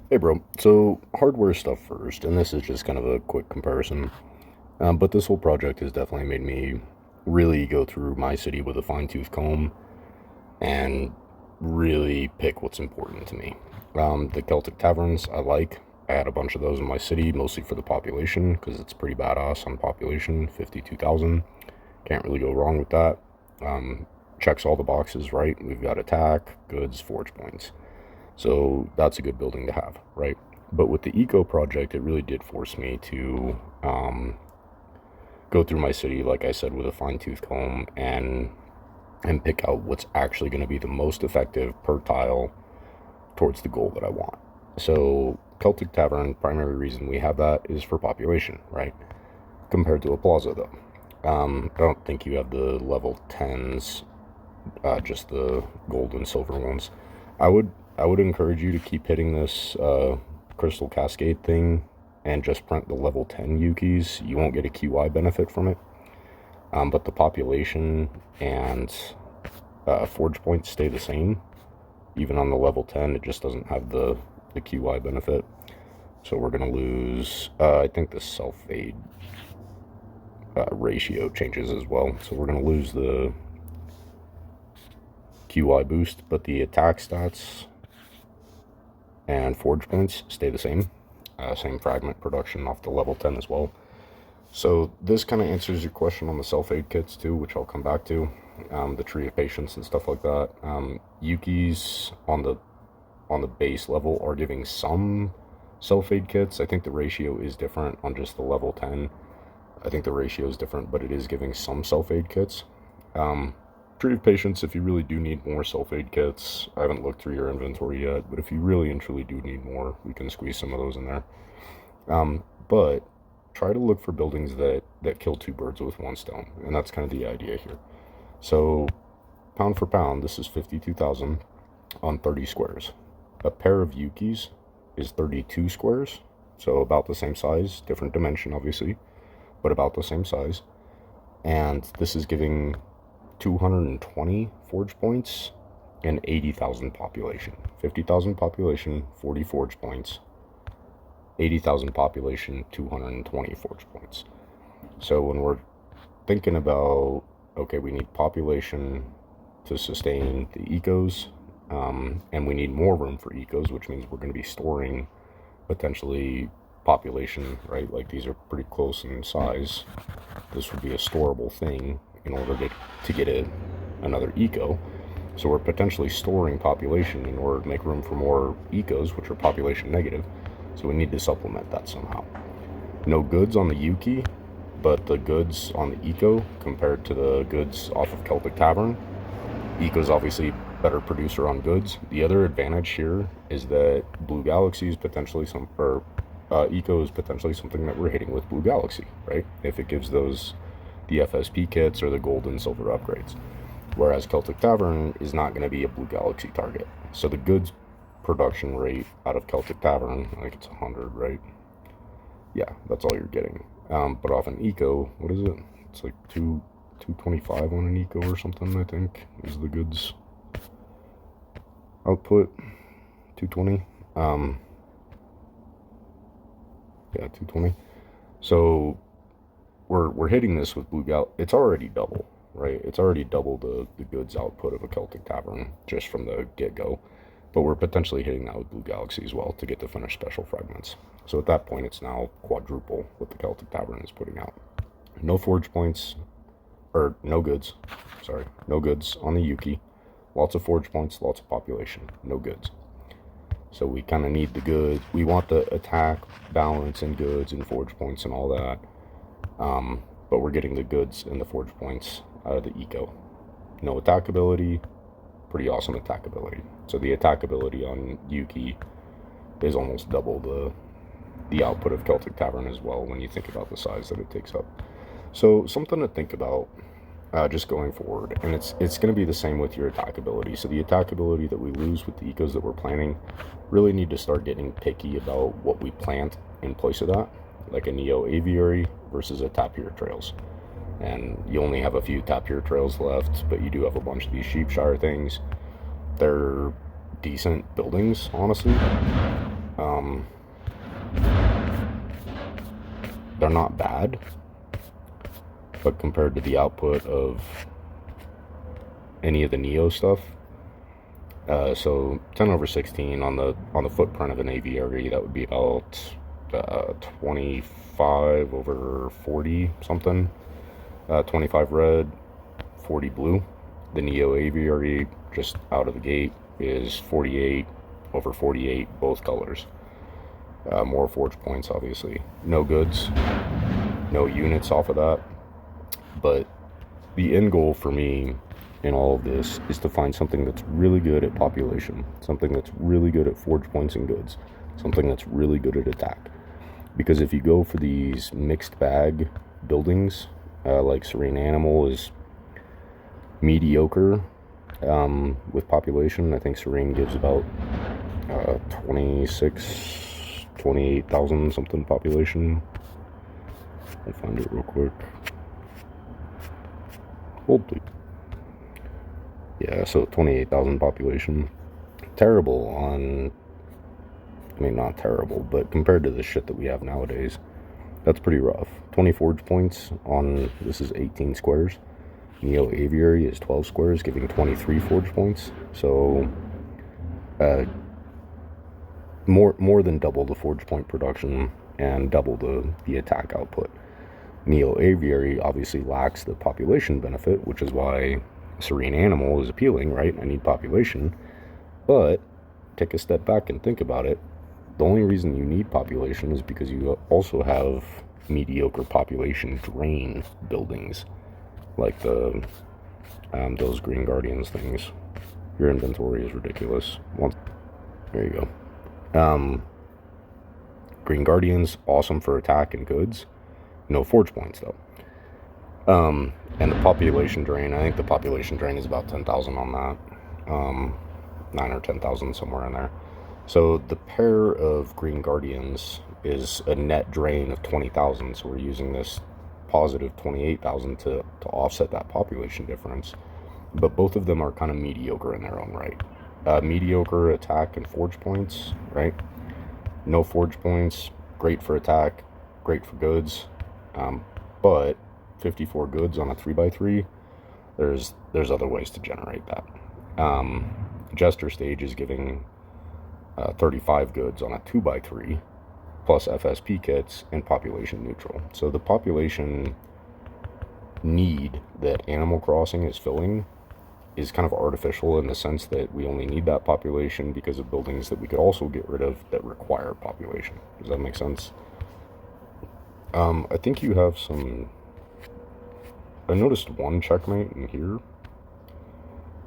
Hey bro, so hardware stuff first, and this is just kind of a quick comparison. But this whole project has definitely made me really go through my city with a fine tooth comb and really pick what's important to me. The Celtic taverns I like. I had a bunch of those in my city, mostly for the population, because it's pretty badass on population, 52,000. Can't really go wrong with that. Um, Checks all the boxes, right? We've got attack, goods, forge points. So that's a good building to have, right? But with the eco project, it really did force me to go through my city, like I said, with a fine tooth comb and pick out what's actually going to be the most effective per tile towards the goal that I want. So Celtic Tavern, primary reason we have that is for population, right? Compared to a plaza, though. I don't think you have the level 10s, just the gold and silver ones. I would I would encourage you to keep hitting this crystal cascade thing and just print the level 10 Yukis. You won't get a QI benefit from it, but the population and forge points stay the same. Even on the level 10, it just doesn't have the QI benefit. So we're going to lose, I think the self-aid ratio changes as well. So we're going to lose the QI boost, but the attack stats and forge points stay the same. Same fragment production off the level 10 as well. So this kind of answers your question on the self-aid kits too, which I'll come back to. The tree of patience and stuff like that. Yuki's on the base level are giving some self-aid kits. I think the ratio is different on just the level 10. I think the ratio is different, but it is giving some self-aid kits. Tree of patience, if you really do need more self-aid kits, I haven't looked through your inventory yet, but if you really and truly do need more, we can squeeze some of those in there. But try to look for buildings that kill two birds with one stone, and that's kind of the idea here. So, pound for pound, this is 52,000 on 30 squares. A pair of Yukis is 32 squares, so about the same size, different dimension obviously, but about the same size. And this is giving 220 forge points and 80,000 population. 50,000 population, 40 forge points. 80,000 population, 220 forge points. So when we're thinking about, okay, we need population to sustain the ecos, and we need more room for ecos, which means we're going to be storing potentially population, right? Like these are pretty close in size. This would be a storable thing in order to get another eco. So we're potentially storing population in order to make room for more ecos, which are population negative. So we need to supplement that somehow. No goods on the Yuki, but the goods on the eco compared to the goods off of Celtic Tavern. Eco's obviously better producer on goods. The other advantage here is that Blue Galaxy is potentially eco is potentially something that we're hitting with Blue Galaxy, right? If it gives those the FSP kits or the gold and silver upgrades. Whereas Celtic Tavern is not going to be a Blue Galaxy target. So the goods production rate out of Celtic Tavern, I think it's 100, right? Yeah, that's all you're getting. But off an eco, what is it? It's like 225 on an eco or something, I think, is the goods output. 220. Yeah, 220. So we're hitting this with Blue Gal. It's already double, right? It's already double the goods output of a Celtic Tavern just from the get-go. But we're potentially hitting that with Blue Galaxy as well to get the finished special fragments. So at that point, it's now quadruple what the Celtic Tavern is putting out. No forge points, or no goods, sorry, no goods on the Yuki. Lots of forge points, lots of population, no goods. So we kind of need the goods. We want the attack balance and goods and forge points and all that. But we're getting the goods and the forge points out of the eco. No attack ability, pretty awesome attack ability. So the attack ability on Yuki is almost double the output of Celtic Tavern as well when you think about the size that it takes up. So something to think about just going forward, and it's going to be the same with your attack ability. So the attack ability that we lose with the ecos that we're planning, really need to start getting picky about what we plant in place of that, like a Neo Aviary versus a Tapir Trails. And you only have a few Tapir Trails left, but you do have a bunch of these Sheepshire things. They're decent buildings, honestly. they're not bad, but compared to the output of any of the Neo stuff, so 10/16 on the footprint of an aviary, that would be about 25/40 something. 25 red, 40 blue. The Neo aviary, just out of the gate, is 48/48, both colors. More forge points, obviously. No goods, no units off of that. But the end goal for me in all of this is to find something that's really good at population, something that's really good at forge points and goods, something that's really good at attack. Because if you go for these mixed bag buildings, like Serene Animal is mediocre with population. I think Serene gives about 28,000 something population. I'll find it real quick. Hold please. Yeah, so 28,000 population. Terrible on, I mean, not terrible, but compared to the shit that we have nowadays, that's pretty rough. 20 forge points on, this is 18 squares. Neo Aviary is 12 squares, giving 23 forge points. So, more than double the forge point production and double the attack output. Neo Aviary obviously lacks the population benefit, which is why Serene Animal is appealing, right? I need population. But take a step back and think about it. The only reason you need population is because you also have mediocre population drain buildings, like those Green Guardians things. Your inventory is ridiculous. There you go. Green Guardians, awesome for attack and goods. No forge points though. And the population drain, I think the population drain is about 10,000 on that. 9 or 10,000, somewhere in there. So the pair of Green Guardians is a net drain of 20,000. So we're using this positive 28,000 to offset that population difference. But both of them are kind of mediocre in their own right. Mediocre attack and forge points, right? No forge points, great for attack, great for goods. But 54 goods on a 3x3, there's other ways to generate that. Jester Stage is giving 35 goods on a 2x3 plus FSP kits and population neutral. So the population need that Animal Crossing is filling is kind of artificial in the sense that we only need that population because of buildings that we could also get rid of that require population. Does that make sense? I think you have some, I noticed one checkmate in here.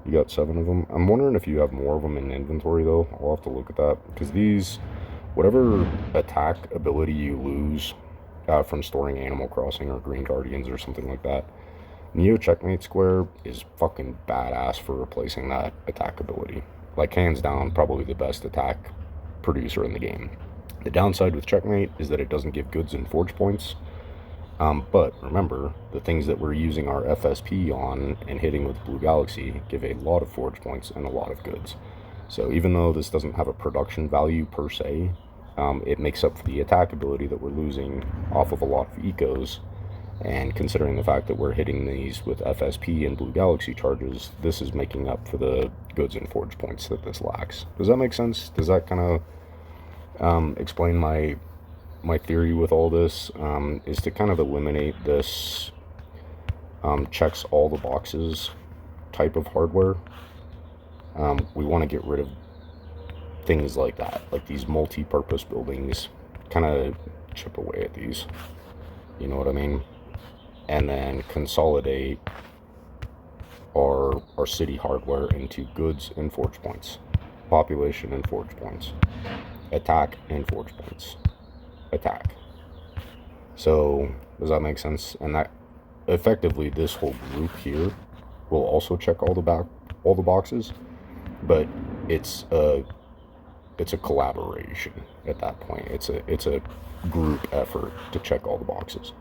You got 7 of them. I'm wondering if you have more of them in inventory though. I'll have to look at that, because these, whatever attack ability you lose from storing Animal Crossing or Green Guardians or something like that, Neo Checkmate Square is fucking badass for replacing that attack ability. Like, hands down, probably the best attack producer in the game. The downside with Checkmate is that it doesn't give goods and forge points. But remember, the things that we're using our FSP on and hitting with Blue Galaxy give a lot of forge points and a lot of goods. So even though this doesn't have a production value per se, it makes up for the attack ability that we're losing off of a lot of ecos. And considering the fact that we're hitting these with FSP and Blue Galaxy charges, this is making up for the goods and forge points that this lacks. Does that make sense? Does that kind of explain my theory with all this? Is to kind of eliminate this checks all the boxes type of hardware. We want to get rid of things like that, like these multi-purpose buildings, kind of chip away at these, you know what I mean? And then consolidate our city hardware into goods and forge points, population and forge points, attack and forge points, attack. So does that make sense? And that effectively, this whole group here will also check all the boxes, but it's a collaboration at that point. It's a group effort to check all the boxes.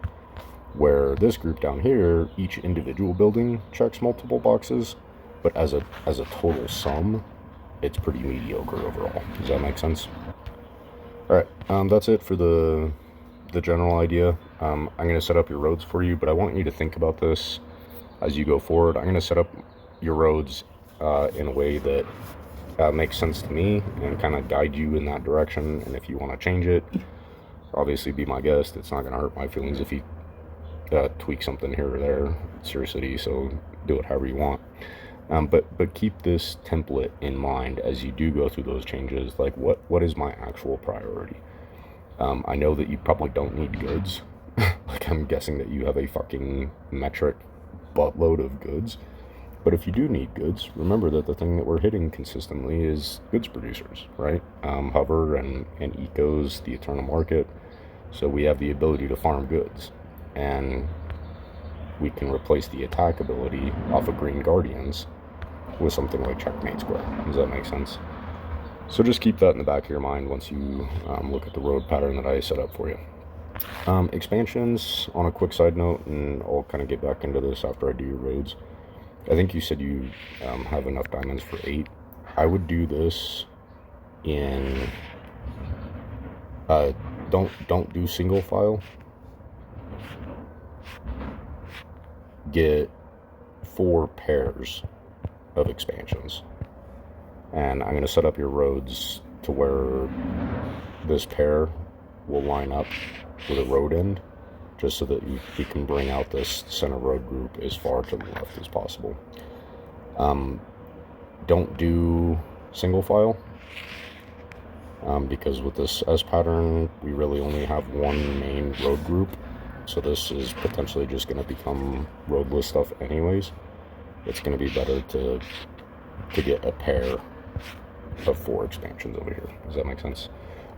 Where this group down here, each individual building checks multiple boxes, but as a total sum, it's pretty mediocre overall. Does that make sense? Alright, that's it for the general idea. I'm going to set up your roads for you, but I want you to think about this as you go forward. I'm going to set up your roads in a way that makes sense to me and kind of guide you in that direction. And if you want to change it, obviously be my guest. It's not going to hurt my feelings if you tweak something here or there. It's your city, so do it however you want. But keep this template in mind as you do go through those changes. Like, what is my actual priority? I know that you probably don't need goods. Like, I'm guessing that you have a fucking metric buttload of goods. But if you do need goods, remember that the thing that we're hitting consistently is goods producers, right? Hover and Ecos, the Eternal Market. So we have the ability to farm goods. And we can replace the attack ability off of Green Guardians with something like Checkmate Square. Does that make sense? So just keep that in the back of your mind once you look at the road pattern that I set up for you. Expansions, on a quick side note, and I'll kind of get back into this after I do your roads. I think you said you have enough diamonds for 8. I would do this in... don't do single file. Get 4 pairs of expansions, and I'm going to set up your roads to where this pair will line up with a road end, just so that you can bring out this center road group as far to the left as possible. Don't do single file, because with this S pattern we really only have one main road group, so this is potentially just going to become roadless stuff anyways. It's going to be better to get a pair of 4 expansions over here. Does that make sense?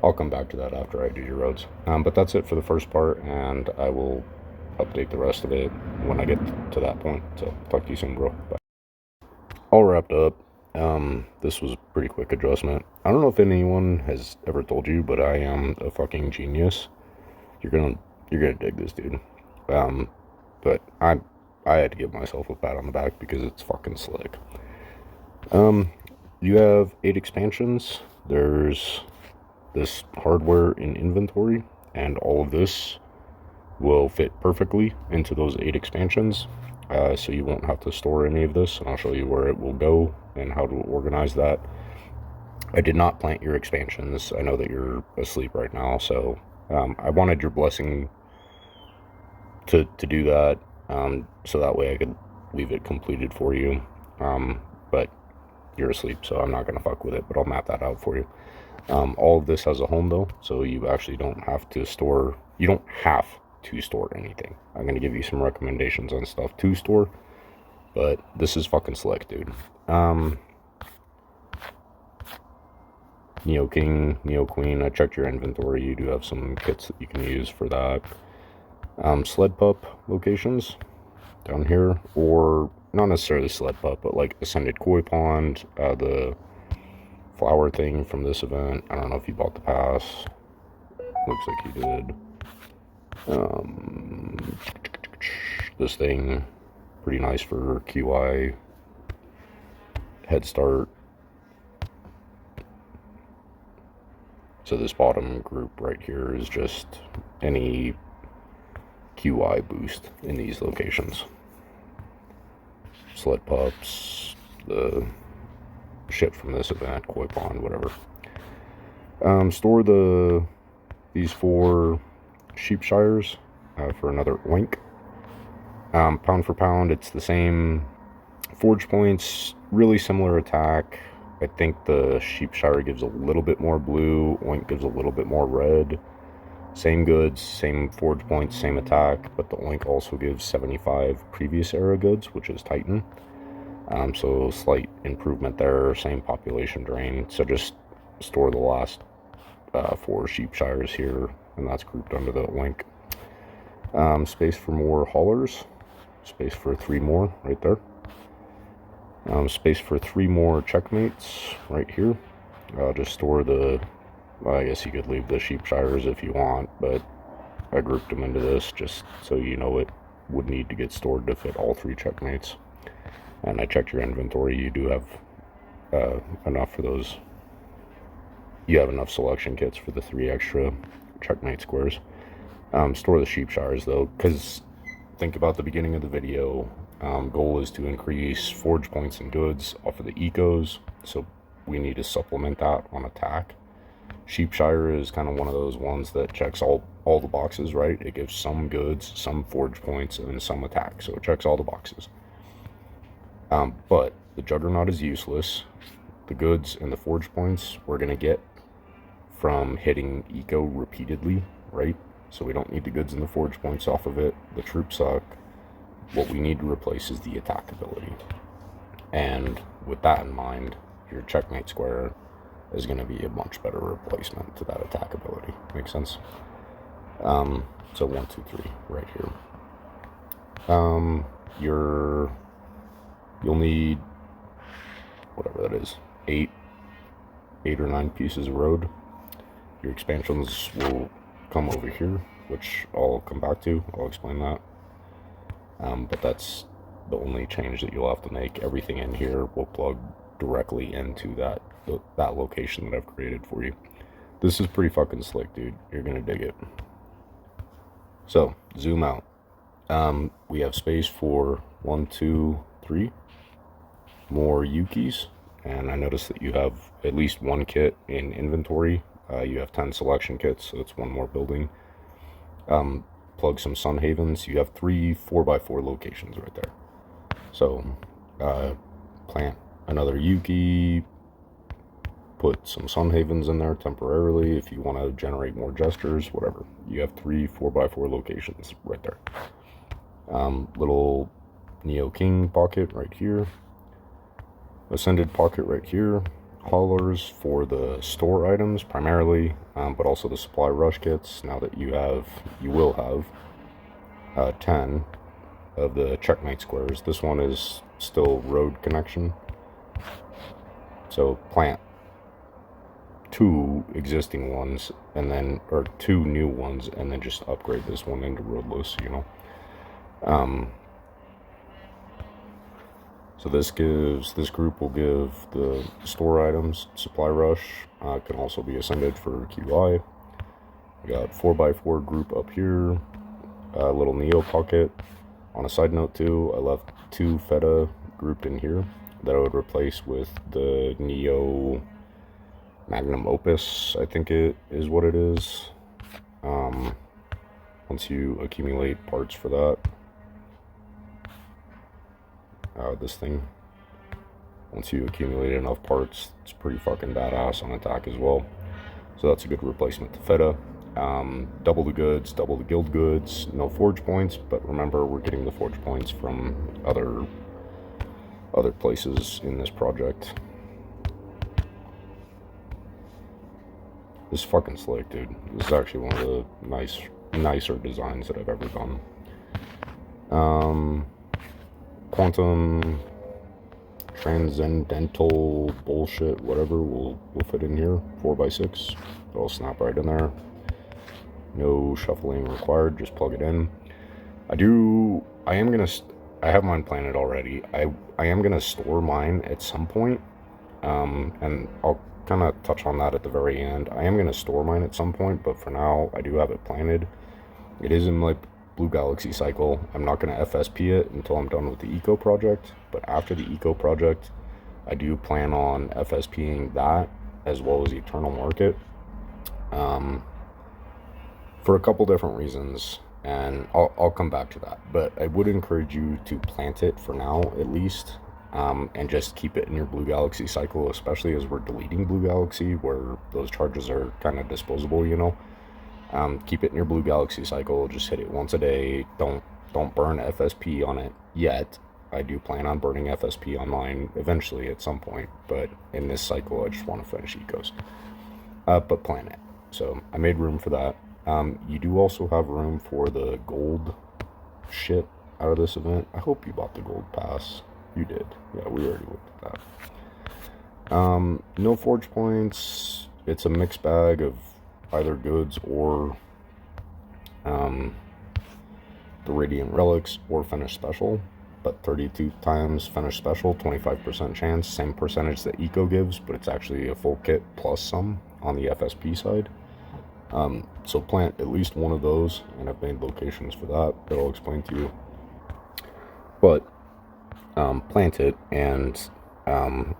I'll come back to that after I do your roads. But that's it for the first part, and I will update the rest of it when I get to that point. So talk to you soon, bro. Bye. All wrapped up. This was a pretty quick adjustment. I don't know if anyone has ever told you, but I am a fucking genius. You're gonna dig this, dude. But I had to give myself a pat on the back because it's fucking slick. You have 8 expansions. There's this hardware in inventory, and all of this will fit perfectly into those 8 expansions. So you won't have to store any of this, and I'll show you where it will go and how to organize that. I did not plant your expansions. I know that you're asleep right now, so I wanted your blessing to do that, so that way I could leave it completed for you. But you're asleep, so I'm not going to fuck with it, but I'll map that out for you. All of this has a home, though, so you actually don't have to store, anything. I'm going to give you some recommendations on stuff to store, but this is fucking slick, dude. Neo King, Neo Queen, I checked your inventory. You do have some kits that you can use for that. Sled Pup locations down here, or not necessarily Sled Pup, but like Ascended Koi Pond, the flower thing from this event. I don't know if you bought the pass. Looks like you did. This thing, pretty nice for QI. Head Start. So this bottom group right here is just any QI boost in these locations. Sled Pups, the shit from this event, Koi Pond, whatever. Store these 4 Sheepshires for another oink. Pound for pound, it's the same forge points, really similar attack. I think the Sheepshire gives a little bit more blue, oink gives a little bit more red. Same goods, same forge points, same attack, but the oink also gives 75 previous era goods, which is Titan. So slight improvement there, same population drain. So just store the last 4 Sheepshires here, and that's grouped under the oink. Space for more haulers, space for 3 more right there. Space for 3 more checkmates right here. Just store well, I guess you could leave the Sheepshires if you want, but I grouped them into this just so you know it would need to get stored to fit all 3 checkmates. And I checked your inventory. You do have enough for those you have enough selection kits for the 3 extra checkmate squares. Store the sheep shires though, because think about the beginning of the video. Goal is to increase forge points and goods off of the ecos, so we need to supplement that on attack. Sheepshire is kind of one of those ones that checks all the boxes, right? It gives some goods, some forge points, and some attack, so it checks all the boxes. But the Juggernaut is useless. The goods and the forge points we're going to get from hitting eco repeatedly, right? So we don't need the goods and the forge points off of it. The troops suck. What we need to replace is the attack ability. And with that in mind, your checkmate square is going to be a much better replacement to that attack ability. Make sense? So 1, 2, 3 right here. You'll need whatever that is, 8 or 9 pieces of road. Your expansions will come over here, which I'll come back to. I'll explain that. But that's the only change that you'll have to make. Everything in here will plug directly into that location that I've created for you. This is pretty fucking slick, dude. You're gonna dig it. So zoom out. We have space for 1, 2, 3 more Yukis, and I noticed that you have at least 1 kit in inventory. You have 10 selection kits, so it's 1 more building. Plug some Sun Havens. You have 3 4x4 locations right there. So plant another Yuki, put some Sun Havens in there temporarily if you want to generate more gestures, whatever. You have 3 4x4 locations right there. Little Neo King pocket right here. Ascended pocket right here. Haulers for the store items primarily, but also the supply rush kits. Now that you will have 10 of the checkmate squares. This one is still road connection, so plant 2 existing ones and then, or 2 new ones, and then just upgrade this one into roadless, you know. So this group will give the store items, supply rush, can also be ascended for QI. We got 4x4 group up here, a little Neo pocket. On a side note too, I left 2 Feta grouped in here that I would replace with the Neo Magnum Opus, I think it is what it is. Once you accumulate parts for that, this thing, once you accumulate enough parts, it's pretty fucking badass on attack as well. So that's a good replacement to Feta. Double the goods, double the guild goods, no forge points, but remember we're getting the forge points from other places in this project. This is fucking slick, dude. This is actually one of the nicer designs that I've ever done. Quantum transcendental bullshit, whatever, will fit in here. 4x6. It'll snap right in there. No shuffling required, just plug it in. I have mine planted already. I am gonna store mine at some point, and I'll kind of touch on that at the very end. I am gonna store mine at some point, but for now I do have it planted. It is in my Blue Galaxy cycle. I'm not gonna FSP it until I'm done with the eco project, but after the eco project I do plan on FSPing that as well as Eternal Market, for a couple different reasons, and I'll come back to that. But I would encourage you to plant it for now at least, and just keep it in your Blue Galaxy cycle, especially as we're deleting Blue Galaxy where those charges are kind of disposable, you know. Keep it in your Blue Galaxy cycle, just hit it once a day. Don't burn FSP on it yet. I do plan on burning FSP on mine eventually at some point, but in this cycle I just want to finish ecos. But plan it. So I made room for that. You do also have room for the gold shit out of this event. I hope you bought the gold pass. You did. Yeah, we already looked at that. No forge points. It's a mixed bag of either goods or the Radiant Relics or Finish Special, but 32 times Finish Special, 25% chance, same percentage that Eco gives, but it's actually a full kit plus some, on the FSP side. So plant at least one of those, and I've made locations for that I'll explain to you. But plant it and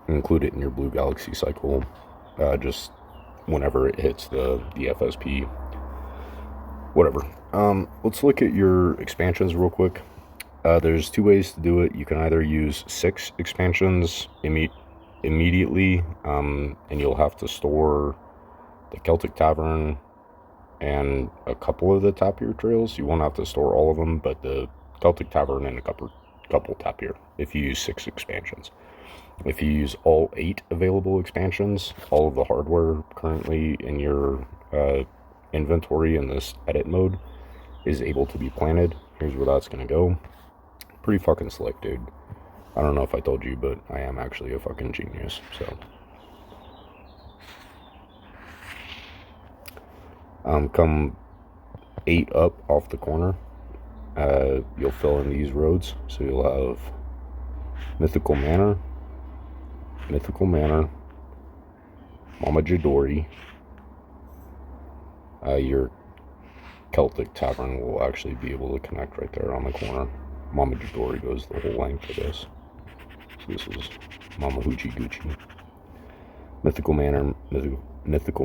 include it in your Blue Galaxy cycle just whenever it hits the FSP, whatever. Let's look at your expansions real quick. There's two ways to do it. You can either use 6 expansions immediately, and you'll have to store the Celtic Tavern and a couple of the Tapir trails. You won't have to store all of them, but the Celtic Tavern and a couple Tapir if you use 6 expansions. If you use all 8 available expansions, all of the hardware currently in your inventory in this edit mode is able to be planted. Here's where that's gonna go. Pretty fucking slick, dude. I don't know if I told you, but I am actually a fucking genius, so. Come 8 up off the corner, you'll fill in these roads. So you'll have Mythical Manor, Mama Jadori. Your Celtic Tavern will actually be able to connect right there on the corner. Mama Jadori goes the whole length of this. So this is Mama Hoochie Goochie. Mythical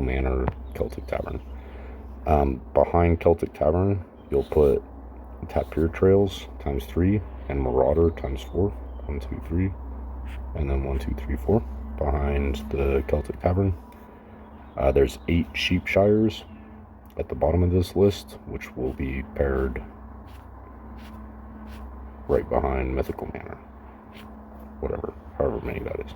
Manor, Celtic Tavern. Behind Celtic Tavern, you'll put Tapir Trails ×3 and Marauder ×4. 1, 2, 3, and then 1, 2, 3, 4. Behind the Celtic Tavern, there's 8 Sheep Shires at the bottom of this list, which will be paired right behind Mythical Manor. Whatever, however many that is.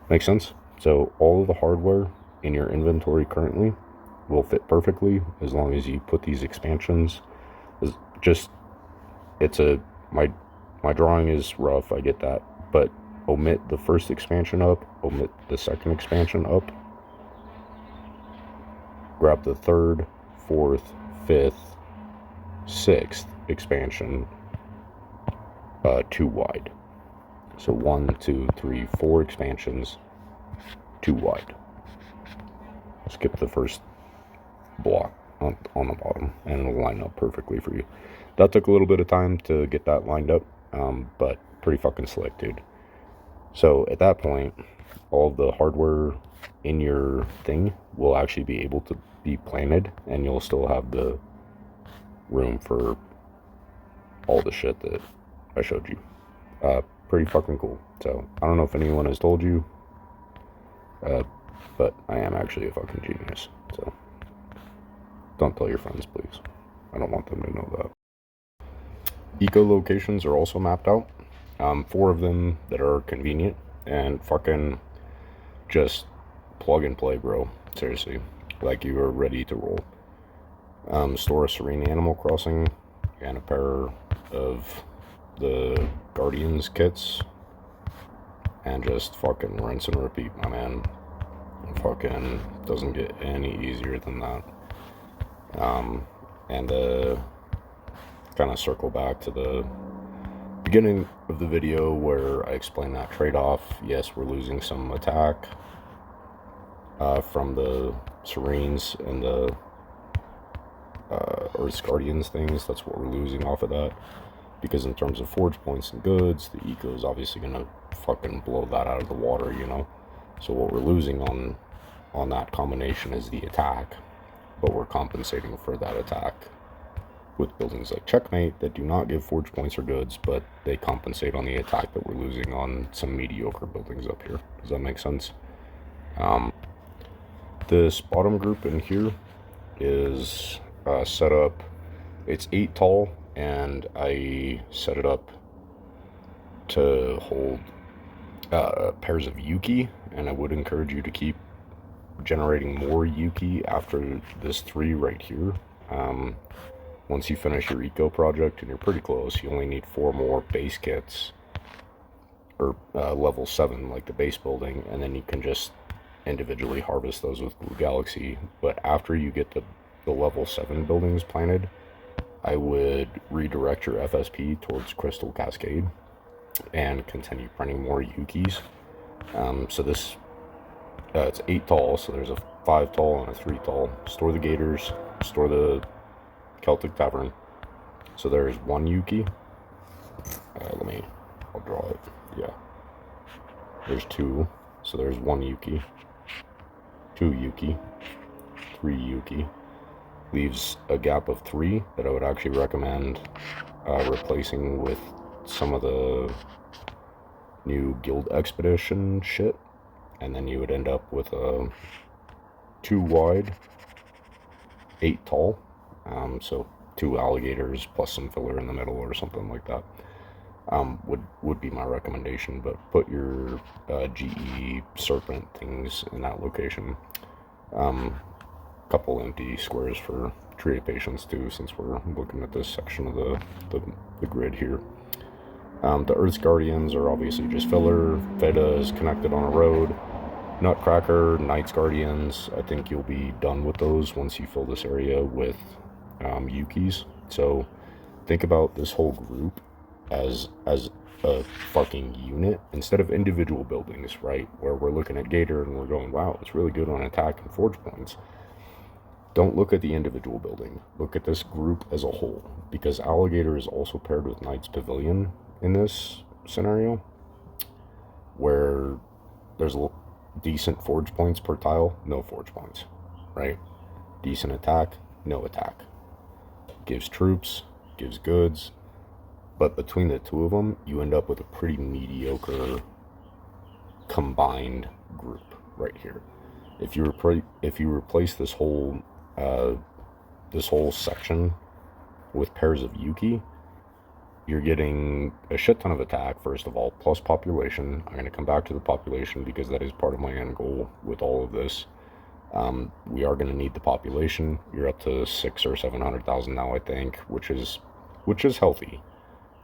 Makes sense? So all of the hardware in your inventory currently will fit perfectly as long as you put these expansions. My drawing is rough, I get that, but omit the first expansion up, omit the second expansion up, grab the 3rd, 4th, 5th, 6th expansion 2 wide. So 1, 2, 3, 4 expansions 2 wide. Skip the first block on the bottom and it'll line up perfectly for you. That took a little bit of time to get that lined up, but pretty fucking slick, dude. So at that point, all of the hardware in your thing will actually be able to be planted, and you'll still have the room for all the shit that I showed you. Pretty fucking cool. So I don't know if anyone has told you, but I am actually a fucking genius. So don't tell your friends, please. I don't want them to know that. Eco locations are also mapped out. 4 of them that are convenient, and fucking just plug and play, bro. Seriously, like you are ready to roll. Store a Serene Animal Crossing and a pair of the Guardians kits, and just fucking rinse and repeat, my man. Fucking doesn't get any easier than that. And kind of circle back to the beginning of the video where I explained that trade-off. Yes, we're losing some attack from the Serenes and the Earth's Guardians things. That's what we're losing off of that, because in terms of forge points and goods, the eco is obviously gonna fucking blow that out of the water, you know. So what we're losing on that combination is the attack, but we're compensating for that attack with buildings like Checkmate that do not give forge points or goods, but they compensate on the attack that we're losing on some mediocre buildings up here. Does that make sense? This bottom group in here is set up. It's 8 tall, and I set it up to hold pairs of Yuki, and I would encourage you to keep generating more Yuki after this 3 right here. Once you finish your eco project, and you're pretty close, you only need 4 more base kits, or level 7, like the base building, and then you can just individually harvest those with Blue Galaxy. But after you get the level 7 buildings planted, I would redirect your FSP towards Crystal Cascade and continue printing more Yukis. So this, it's 8 tall, so there's a 5 tall and a 3 tall. Store the Gators, store the Celtic Tavern. So there's 1 Yuki. I'll draw it. Yeah. There's 2. So there's 1 Yuki. 2 Yuki. 3 Yuki. Leaves a gap of 3 that I would actually recommend replacing with some of the new Guild Expedition shit. And then you would end up with a 2 wide, 8 tall. So 2 alligators plus some filler in the middle or something like that. Would be my recommendation, but put your GE serpent things in that location. Couple empty squares for Tree of Patience too, since we're looking at this section of the grid here. The Earth's Guardians are obviously just filler. Veda is connected on a road. Nutcracker, Knight's Guardians, I think you'll be done with those once you fill this area with Yukis. So think about this whole group as a fucking unit instead of individual buildings, right? Where we're looking at Gator and we're going, wow, it's really good on attack and forge points. Don't look at the individual building. Look at this group as a whole, because Alligator is also paired with Knight's Pavilion in this scenario, where there's decent forge points per tile, no forge points, right? Decent attack, no attack. Gives troops, gives goods, but between the two of them, you end up with a pretty mediocre combined group right here. If you replace this whole section with pairs of Yuki, you're getting a shit ton of attack, first of all, plus population. I'm going to come back to the population because that is part of my end goal with all of this. We are going to need the population. You're up to 600,000 or 700,000 now, I think, which is healthy.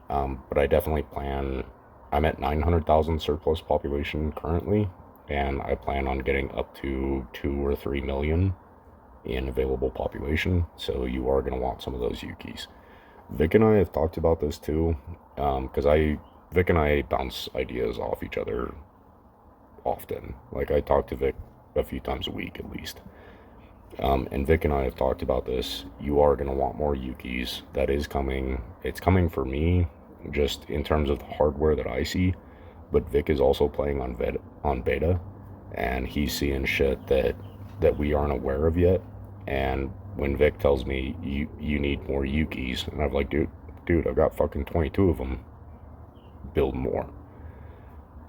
But I definitely plan, I'm at 900,000 surplus population currently, and I plan on getting up to 2 or 3 million in available population. So you are going to want some of those Yukis. Vic and I have talked about this too, because Vic and I bounce ideas off each other often. Like, I talk to Vic a few times a week at least. And Vic and I have talked about this. You are going to want more Yukis. That is coming. It's coming for me, just in terms of the hardware that I see. But Vic is also playing on beta, and he's seeing shit that we aren't aware of yet. And when Vic tells me you need more Yukis, and I'm like, dude, I've got fucking 22 of them. Build more.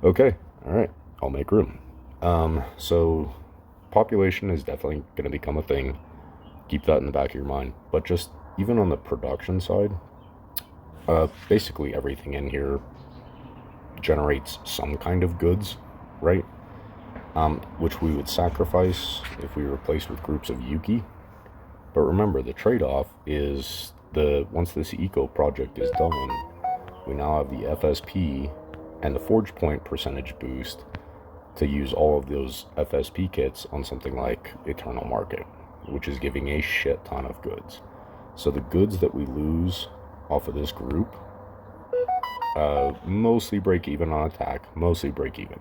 Okay, all right, I'll make room. So population is definitely going to become a thing. Keep that in the back of your mind. But just even on the production side, basically everything in here generates some kind of goods, right? Which we would sacrifice if we replace with groups of Yuki. But remember, the trade-off is once this eco project is done, we now have the FSP and the forge point percentage boost to use all of those FSP kits on something like Eternal Market, which is giving a shit ton of goods. So the goods that we lose off of this group mostly break even on attack, mostly break even.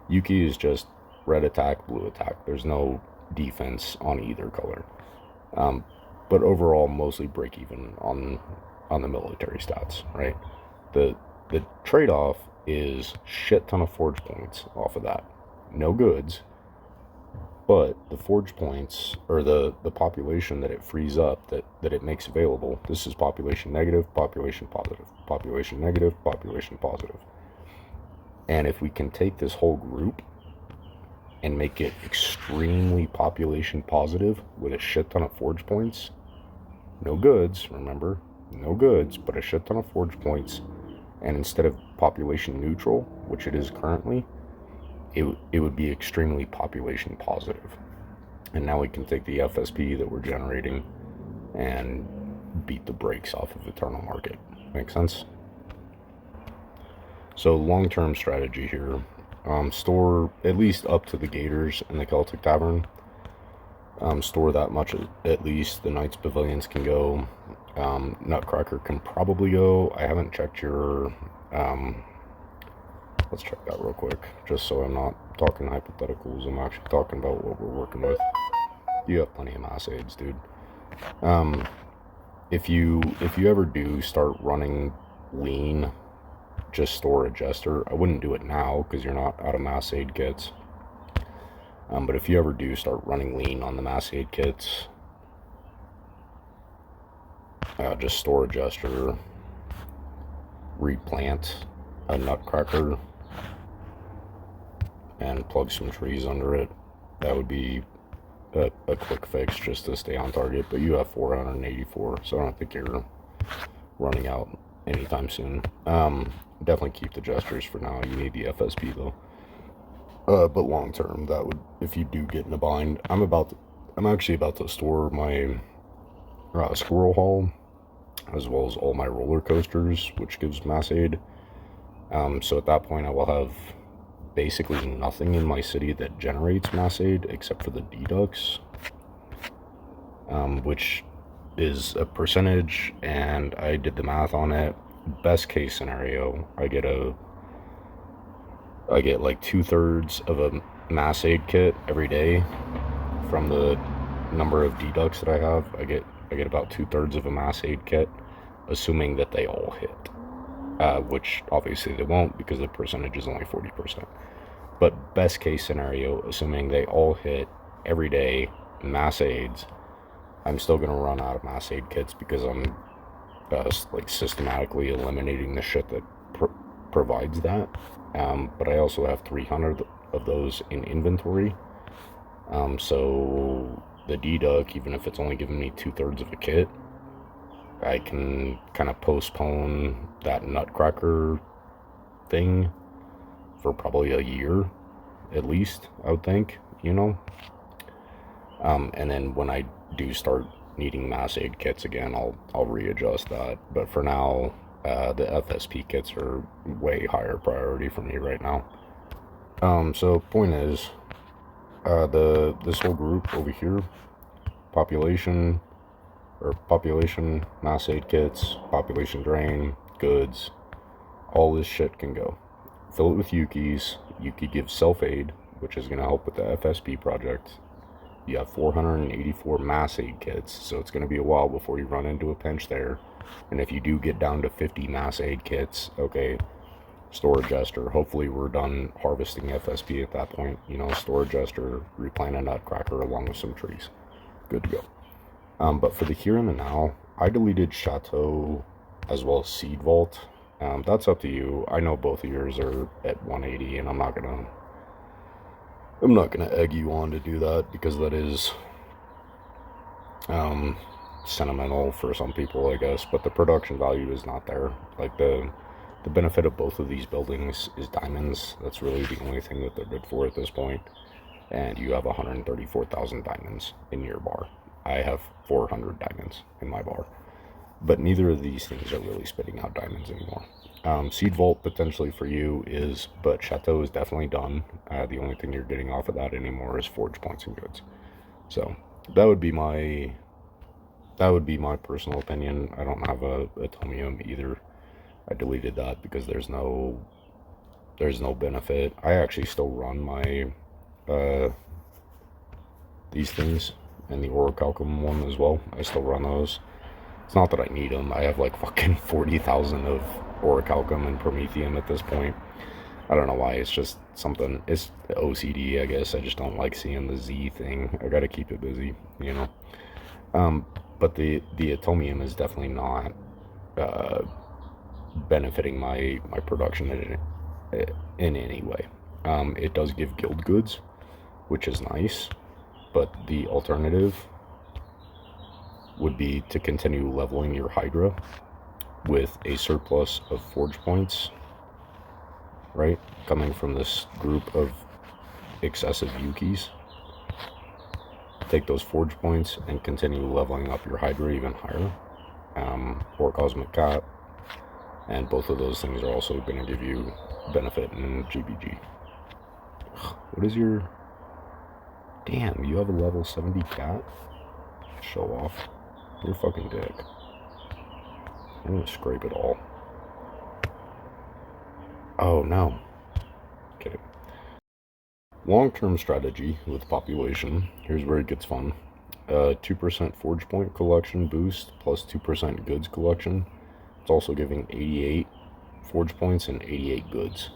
Yuki is just red attack, blue attack. There's no defense on either color. But overall, mostly break even on the military stats, right? The trade-off is shit ton of forge points off of that. No goods, but the forge points, or the population that it frees up, that it makes available. This is population negative, population positive, population negative, population positive. And if we can take this whole group and make it extremely population positive with a shit ton of forge points, no goods, remember, no goods, but a shit ton of forge points, and instead of population neutral, which it is currently, it would be extremely population positive. And now we can take the FSP that we're generating and beat the brakes off of Eternal Market. Make sense? So long-term strategy here. Store at least up to the Gators and the Celtic Tavern. Store that much at least. The Knights Pavilions can go. Nutcracker can probably go. I haven't checked your... let's check that real quick, just so I'm not talking hypotheticals. I'm actually talking about what we're working with. You have plenty of mass aids, dude. If you ever do start running lean, just store a jester. I wouldn't do it now because you're not out of mass aid kits. But if you ever do start running lean on the mass aid kits, just store a jester, replant a nutcracker, and plug some trees under it. That would be a quick fix just to stay on target. But you have 484, so I don't think you're running out anytime soon. Definitely keep the jesters for now. You need the FSP though. But long term, that would, if you do get in a bind, I'm actually about to store my squirrel haul as well as all my roller coasters, which gives mass aid. So at that point, I will have basically nothing in my city that generates mass aid except for the deducts, which is a percentage, and I did the math on it. Best case scenario, I get like 2/3 of a mass aid kit every day from the number of deducts that I have. I get about 2/3 of a mass aid kit, assuming that they all hit, which obviously they won't because the percentage is only 40%. But best case scenario, assuming they all hit every day mass aids, I'm still gonna run out of mass aid kits because I'm like systematically eliminating the shit that provides that. But I also have 300 of those in inventory. So the deduct, even if it's only giving me 2/3 of a kit, I can kind of postpone that nutcracker thing for probably a year, at least, I would think, you know? And then when I do start needing mass aid kits again, I'll readjust that. But for now, the FSP kits are way higher priority for me right now. So point is, this whole group over here, population, mass aid kits, population drain, goods, all this shit can go. Fill it with Yukis. Yuki gives self-aid, which is going to help with the FSP project. You have 484 mass aid kits, so it's going to be a while before you run into a pinch there. And if you do get down to 50 mass aid kits, okay, store a jester. Hopefully we're done harvesting FSP at that point. You know, store a jester, replant a nutcracker along with some trees. Good to go. But for the here and the now, I deleted Chateau as well as Seed Vault. That's up to you. I know both of yours are at 180, and I'm not gonna egg you on to do that because that is sentimental for some people, I guess. But the production value is not there. Like the benefit of both of these buildings is diamonds. That's really the only thing that they're good for at this point. And you have 134,000 diamonds in your bar. I have 400 diamonds in my bar. But neither of these things are really spitting out diamonds anymore. Seed Vault potentially for you is, but Chateau is definitely done. The only thing you're getting off of that anymore is forge points and goods. So that would be my personal opinion. I don't have a Atomium either. I deleted that because there's no benefit. I actually still run my these things and the Orichalcum one as well. I still run those. It's not that I need them. I have like fucking 40,000 of Orichalcum and Prometheum at this point. I don't know why. It's just something. It's OCD, I guess. I just don't like seeing the Z thing. I gotta keep it busy, you know. But the Atomium is definitely not benefiting my production in any way. It does give guild goods, which is nice, but the alternative would be to continue leveling your Hydra with a surplus of forge points, right? Coming from this group of excessive Yukis. Take those forge points and continue leveling up your Hydra even higher. Or Cosmic Cat. And both of those things are also going to give you benefit in GBG. What is your... Damn, you have a level 70 cat? Show off. You're fucking dick. I'm gonna scrape it all. Oh, no. Kidding. Long-term strategy with population. Here's where it gets fun. a 2% Forge Point collection boost plus 2% goods collection. It's also giving 88 Forge Points and 88 goods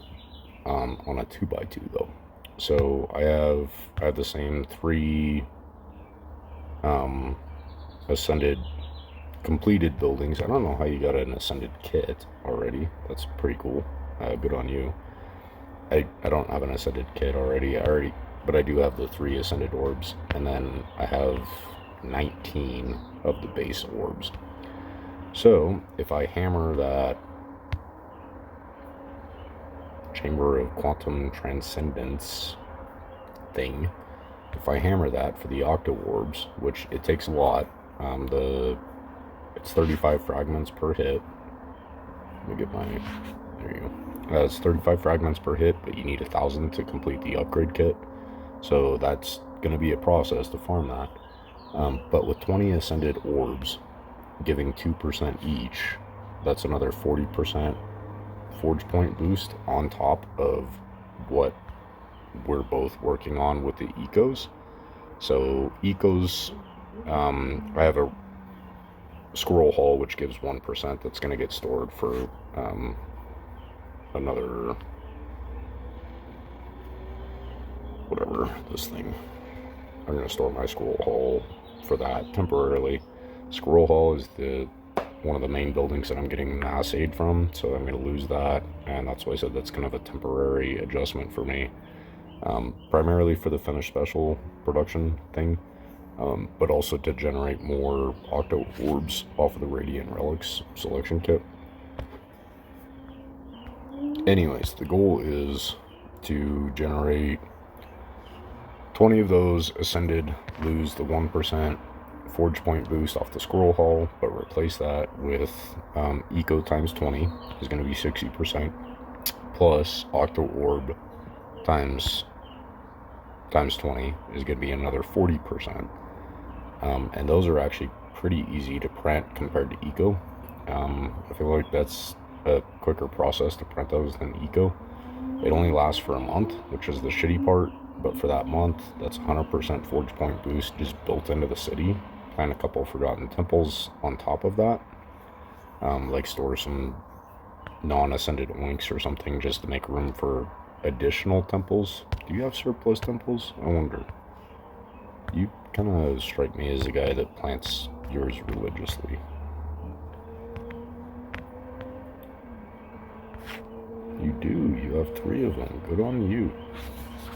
on a 2x2 though. So I have the same 3 ascended completed buildings. I don't know how you got an ascended kit already. That's pretty cool. Good on you. I don't have an ascended kit already. But I do have the 3 ascended orbs, and then I have 19 of the base orbs. So if I hammer that Chamber of Quantum Transcendence thing, if I hammer that for the octo orbs, which it takes a lot, it's 35 fragments per hit. Let me get my, there you go. It's 35 fragments per hit, but you need 1,000 to complete the upgrade kit. So that's going to be a process to farm that. But with 20 ascended orbs giving 2% each, that's another 40% Forge Point boost on top of what we're both working on with the ecos. So ecos, I have a scroll hull which gives 1%. That's going to get stored for another whatever this thing. I'm going to store my scroll hull for that temporarily. Scroll hull is one of the main buildings that I'm getting assayed from, so I'm going to lose that, and that's why I said that's kind of a temporary adjustment for me, primarily for the finished special production thing, but also to generate more octo orbs off of the Radiant Relics selection kit. Anyways, the goal is to generate 20 of those ascended, lose the 1% Forge Point boost off the scroll hull, but replace that with eco times 20 is going to be 60%, plus octo orb times 20 is going to be another 40%. And those are actually pretty easy to print compared to eco. I feel like that's a quicker process to print those than eco. It only lasts for a month, which is the shitty part, but for that month, that's 100% Forge Point boost just built into the city. Plant a couple Forgotten Temples on top of that, like store some non-ascended oinks or something just to make room for additional temples. Do you have surplus temples? I wonder. You kind of strike me as a guy that plants yours religiously. You do. You have 3 of them. Good on you.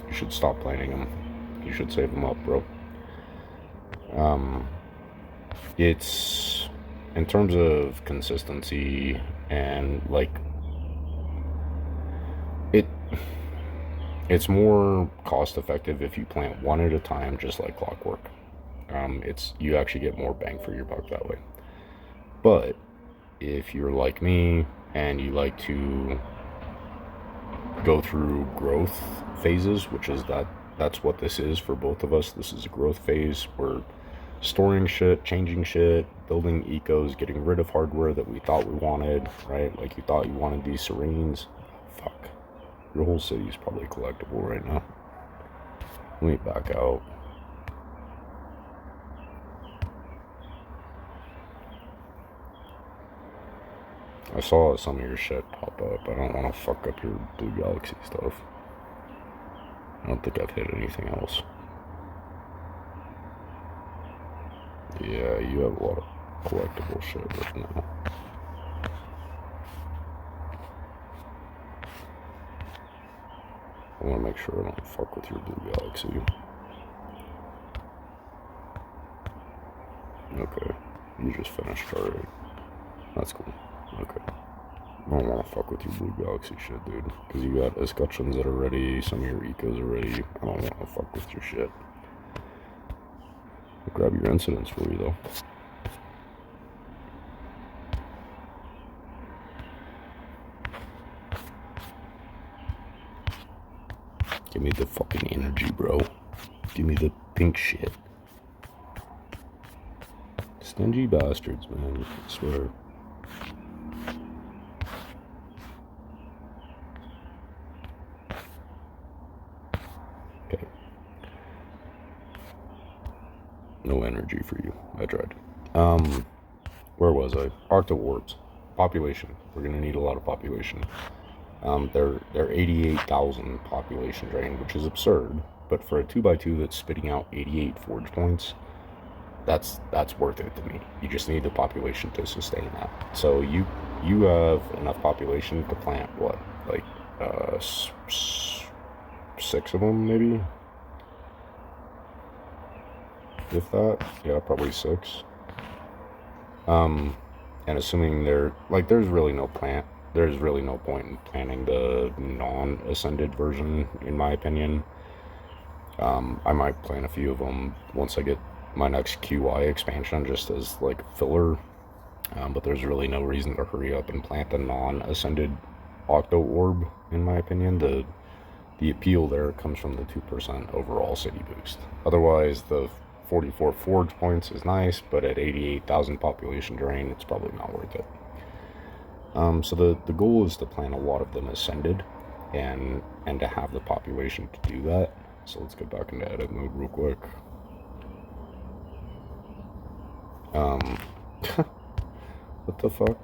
You should stop planting them. You should save them up, bro. It's, in terms of consistency and like, it's more cost effective if you plant one at a time, just like clockwork. You actually get more bang for your buck that way. But if you're like me and you like to go through growth phases, which is that's what this is for both of us. This is a growth phase. We're storing shit, changing shit, building ecos, getting rid of hardware that we thought we wanted, right? Like you thought you wanted these Serenes. Fuck. Your whole city is probably collectible right now. Let me back out. I saw some of your shit pop up. I don't want to fuck up your Blue Galaxy stuff. I don't think I've hit anything else. Yeah, you have a lot of collectible shit right now. I want to make sure I don't fuck with your Blue Galaxy. Okay, you just finished already. That's cool. Okay. I don't want to fuck with your Blue Galaxy shit, dude. Because you got escutcheons that are ready, some of your ecos are ready. I don't want to fuck with your shit. I'll grab your incidents for you, though. Give me the fucking energy, bro. Give me the pink shit. Stingy bastards, man. I swear. Okay. No energy. energy for you. I tried. Where was I? Octo orbs. Population. We're gonna need a lot of population. They're 88,000 population drain, which is absurd. But for a 2x2 that's spitting out 88 forge points, that's worth it to me. You just need the population to sustain that. So you have enough population to plant what, like 6 of them maybe, if that. Yeah, probably 6. And assuming there's really no point in planting the non-ascended version, in my opinion. I might plant a few of them once I get my next QI expansion, just as like filler. But there's really no reason to hurry up and plant the non-ascended Octo Orb, in my opinion. The appeal there comes from the 2% overall city boost. Otherwise, the 44 forge points is nice, but at 88,000 population drain, it's probably not worth it. So the goal is to plant a lot of them ascended, and to have the population to do that. So let's get back into edit mode real quick. What the fuck?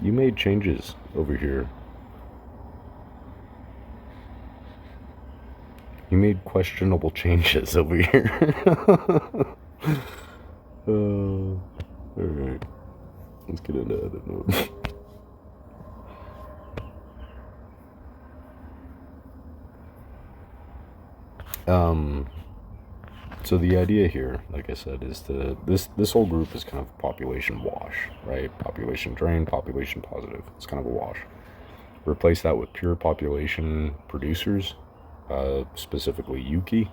You made changes over here. You made questionable changes over here. Alright. Let's get into edit mode. So the idea here, like I said, is this whole group is kind of population wash, right? Population drain, population positive. It's kind of a wash. Replace that with pure population producers, specifically Yuki,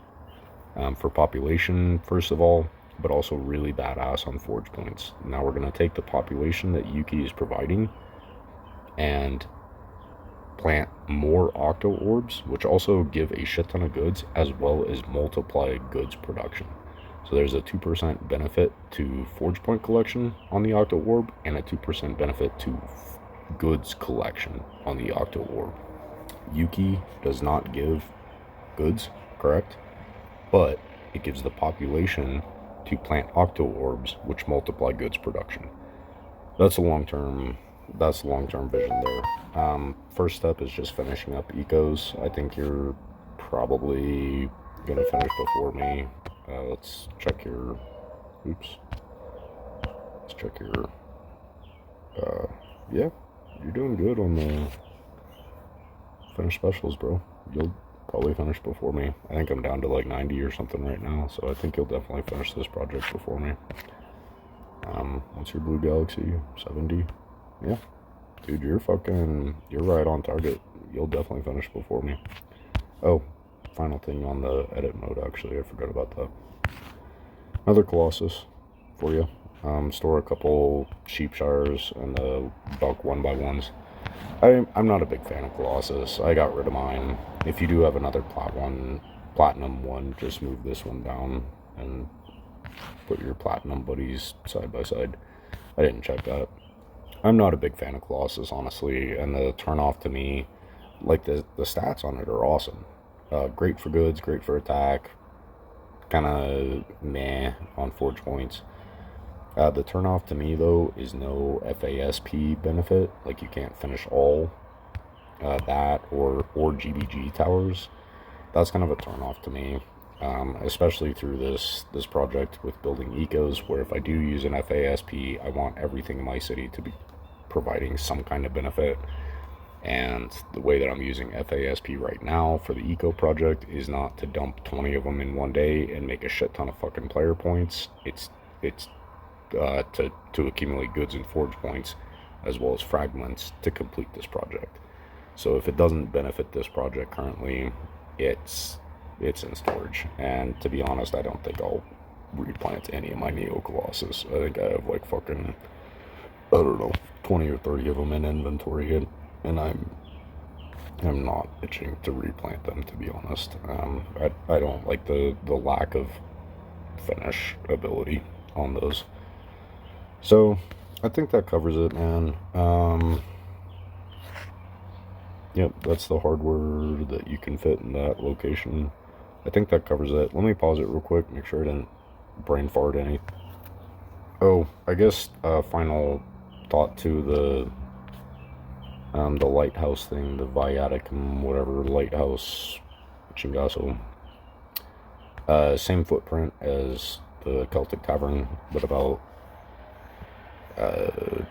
for population, first of all, but also really badass on forge points. Now we're going to take the population that Yuki is providing and plant more Octo Orbs, which also give a shit ton of goods, as well as multiply goods production. So there's a 2% benefit to forge point collection on the Octo Orb, and a 2% benefit to goods collection on the Octo Orb. Yuki does not give goods, correct? But it gives the population to plant Octo Orbs, which multiply goods production. That's the long-term vision there. First step is just finishing up ecos. I think you're probably gonna finish before me. Let's check your, yeah, you're doing good on the finish specials, bro. You'll probably finish before me. I think I'm down to like 90 or something right now, so I think you'll definitely finish this project before me. What's your blue galaxy? 70? Yeah. Dude, you're right on target. You'll definitely finish before me. Oh, final thing on the edit mode, actually, I forgot about that. Another Colossus for you. Store a couple Sheepshires and the bulk 1x1s. I'm not a big fan of Colossus. I got rid of mine. If you do have another platinum one, just move this one down and put your platinum buddies side by side. I didn't check that. I'm not a big fan of Colossus, honestly, and the turnoff to me, like the stats on it are awesome. Great for goods, great for attack, kind of meh on forge points. The turnoff to me, though, is no FASP benefit. Like, you can't finish all that or GBG towers. That's kind of a turnoff to me, especially through this project with building ecos, where if I do use an FASP, I want everything in my city to be providing some kind of benefit. And the way that I'm using FASP right now for the eco project is not to dump 20 of them in one day and make a shit ton of fucking player points. It's to accumulate goods and forge points, as well as fragments to complete this project. So if it doesn't benefit this project currently, it's in storage. And to be honest, I don't think I'll replant any of my Neo Colossus. I think I have like fucking, I don't know, 20 or 30 of them in inventory, and I'm not itching to replant them, to be honest. I don't like the lack of finish ability on those. So I think that covers it, man. Yep, that's the hardware that you can fit in that location. I think that covers it. Let me pause it real quick, make sure I didn't brain fart any. Oh, I guess final thought to the lighthouse thing, the Viaticum, whatever, lighthouse Chingaso. Same footprint as the Celtic Tavern, but about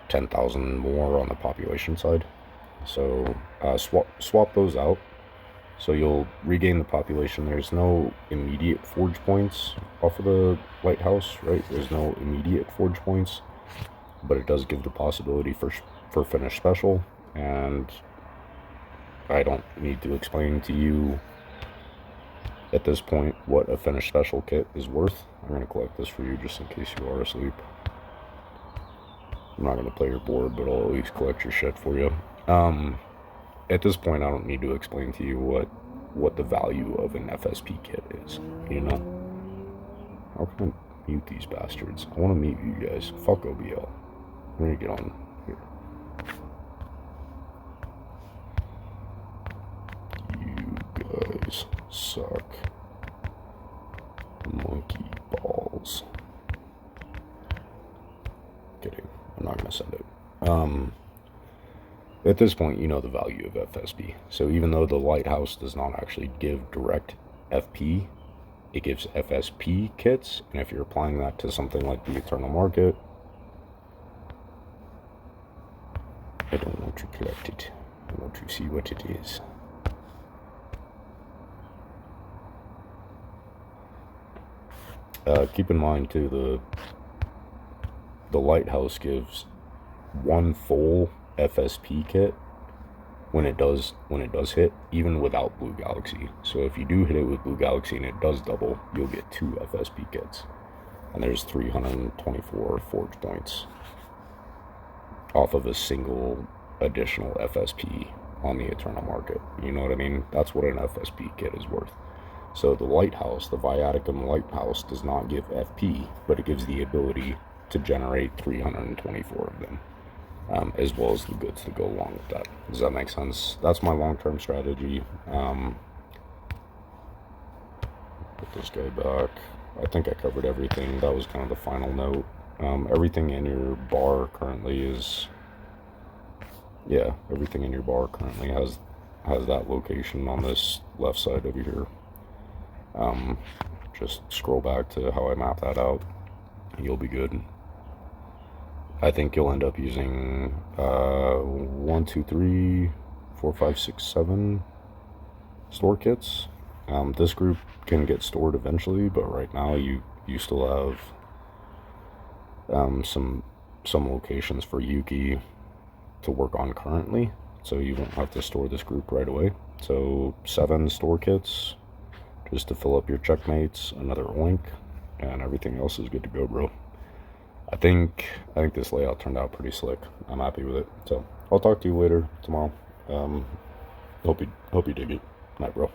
10,000 more on the population side. So swap those out. So you'll regain the population. There's no immediate forge points off of the lighthouse, right? There's no immediate forge points, but it does give the possibility for finish special. And I don't need to explain to you at this point what a finish special kit is worth. I'm going to collect this for you just in case you are asleep. I'm not going to play your board, but I'll at least collect your shit for you. At this point, I don't need to explain to you what the value of an FSP kit is, you know? How can I mute these bastards? I want to mute you guys. Fuck OBL. I'm going to get on here. You guys suck. Monkey balls. Kidding. I'm not going to send it. At this point, you know the value of FSP. So even though the lighthouse does not actually give direct FP, it gives FSP kits. And if you're applying that to something like the Eternal Market, I don't want to collect it. I want to see what it is. Keep in mind too, the lighthouse gives one full FSP kit when it does hit, even without Blue Galaxy. So if you do hit it with Blue Galaxy and it does double, you'll get 2 FSP kits, and there's 324 forge points off of a single additional FSP on the Eternal Market. You know what I mean? That's what an FSP kit is worth. So the lighthouse, the Viaticum lighthouse, does not give FP, but it gives the ability to generate 324 of them. As well as the goods that go along with that. Does that make sense? That's my long-term strategy. Put this guy back. I think I covered everything. That was kind of the final note. Everything in your bar currently is... Yeah, everything in your bar currently has that location on this left side over here. Just scroll back to how I map that out. You'll be good. I think you'll end up using 1, 2, 3, 4, 5, 6, 7 store kits. This group can get stored eventually, but right now you still have some locations for Yuki to work on currently, so you won't have to store this group right away. So 7 store kits just to fill up your checkmates, another oink, and everything else is good to go, bro. I think this layout turned out pretty slick. I'm happy with it. So I'll talk to you later tomorrow. Hope you dig it. Night, bro.